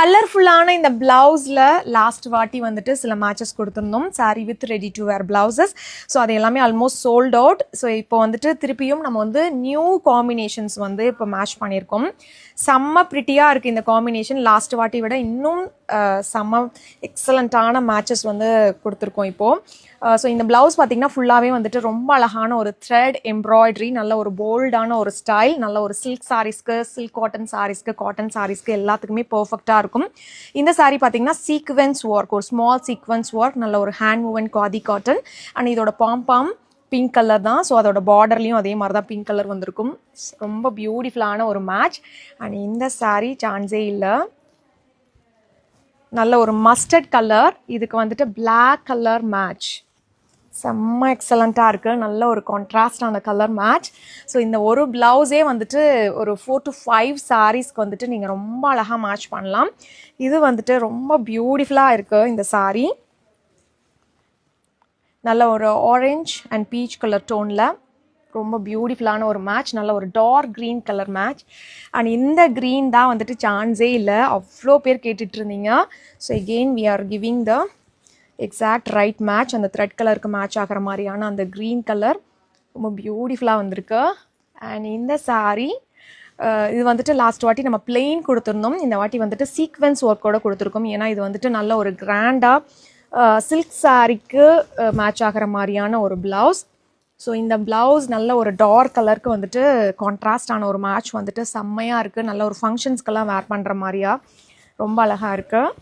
கலர்ஃபுல்லான இந்த பிளவுஸில் லாஸ்ட் வாட்டி வந்துட்டு சில மேட்சஸ் கொடுத்துருந்தோம் sari with ready to wear blouses. So அது எல்லாமே ஆல்மோஸ்ட் சோல்ட் அவுட். ஸோ இப்போ வந்துட்டு திருப்பியும் நம்ம வந்து நியூ காம்பினேஷன்ஸ் வந்து இப்போ மேட்ச் பண்ணியிருக்கோம். செம்ம ப்ரிட்டியாக இருக்குது இந்த காம்பினேஷன். லாஸ்ட் வாட்டி விட இன்னும் செம்ம எக்ஸலண்ட்டான மேட்சஸ் வந்து கொடுத்துருக்கோம் இப்போது. ஸோ இந்த ப்ளவுஸ் பார்த்திங்கன்னா ஃபுல்லாகவே வந்துட்டு ரொம்ப அழகான ஒரு த்ரெட் எம்ப்ராய்டரி, நல்ல ஒரு போல்டான ஒரு ஸ்டைல், நல்ல ஒரு சில்க் சாரீஸ்க்கு, சில்க் காட்டன் சாரீஸ்க்கு, காட்டன் சாரீஸ்க்கு எல்லாத்துக்குமே பர்ஃபெக்டாக இருக்கும். இந்த சாரீ பார்த்திங்கன்னா சீக்வென்ஸ் ஒர்க், ஒரு ஸ்மால் சீக்வென்ஸ் ஒர்க், நல்ல ஒரு hand move and khadi cotton. And இதோட பாம் பிங்க் கலர் தான். ஸோ அதோட பார்டர்லேயும் அதே மாதிரி தான் பிங்க் கலர் வந்திருக்கும். ரொம்ப பியூட்டிஃபுல்லான ஒரு மேட்ச். அண்ட் இந்த சாரீ சான்ஸே இல்லை, நல்ல ஒரு மஸ்டர்ட் கலர், இதுக்கு வந்துட்டு பிளாக் கலர் மேட்ச், செம்ம எக்ஸலண்ட்டாக இருக்குது. நல்ல ஒரு கான்ட்ராஸ்டான கலர் மேட்ச். ஸோ இந்த ஒரு ப்ளவுஸே வந்துட்டு ஒரு 4 to 5 சாரீஸ்க்கு வந்துட்டு நீங்கள் ரொம்ப அழகாக மேட்ச் பண்ணலாம். இது வந்துட்டு ரொம்ப பியூட்டிஃபுல்லாக இருக்குது இந்த சாரீ. நல்ல ஒரு ஆரஞ்ச் அண்ட் பீச் கலர் டோனில் ரொம்ப பியூட்டிஃபுல்லான ஒரு மேட்ச், நல்ல ஒரு dark green colour match. And இந்த க்ரீன் தான் வந்துட்டு சான்ஸே இல்லை, அவ்வளோ பேர் கேட்டுட்டு இருந்தீங்க. So again we are giving the exact right match. அந்த த்ரெட் கலருக்கு மேட்ச் ஆகிற மாதிரியான அந்த க்ரீன் கலர் ரொம்ப பியூட்டிஃபுல்லாக வந்திருக்கு. அண்ட் இந்த சாரீ இது வந்துட்டு லாஸ்ட் வாட்டி நம்ம பிளெயின் கொடுத்துருந்தோம், இந்த வாட்டி வந்துட்டு சீக்வென்ஸ் ஒர்க்கோட கொடுத்துருக்கோம். ஏன்னா இது வந்துட்டு நல்ல ஒரு கிராண்டாக சில்க் சாரீக்கு மேட்ச் ஆகிற மாதிரியான ஒரு ப்ளவுஸ். ஸோ இந்த ப்ளவுஸ் நல்ல ஒரு டார்க் கலருக்கு வந்துட்டு கான்ட்ராஸ்டான ஒரு மேட்ச் வந்துட்டு செம்மையாக இருக்குது. நல்ல ஒரு ஃபங்க்ஷன்ஸ்க்கெல்லாம் வேர் பண்ணுற மாதிரியா ரொம்ப அழகாக இருக்குது.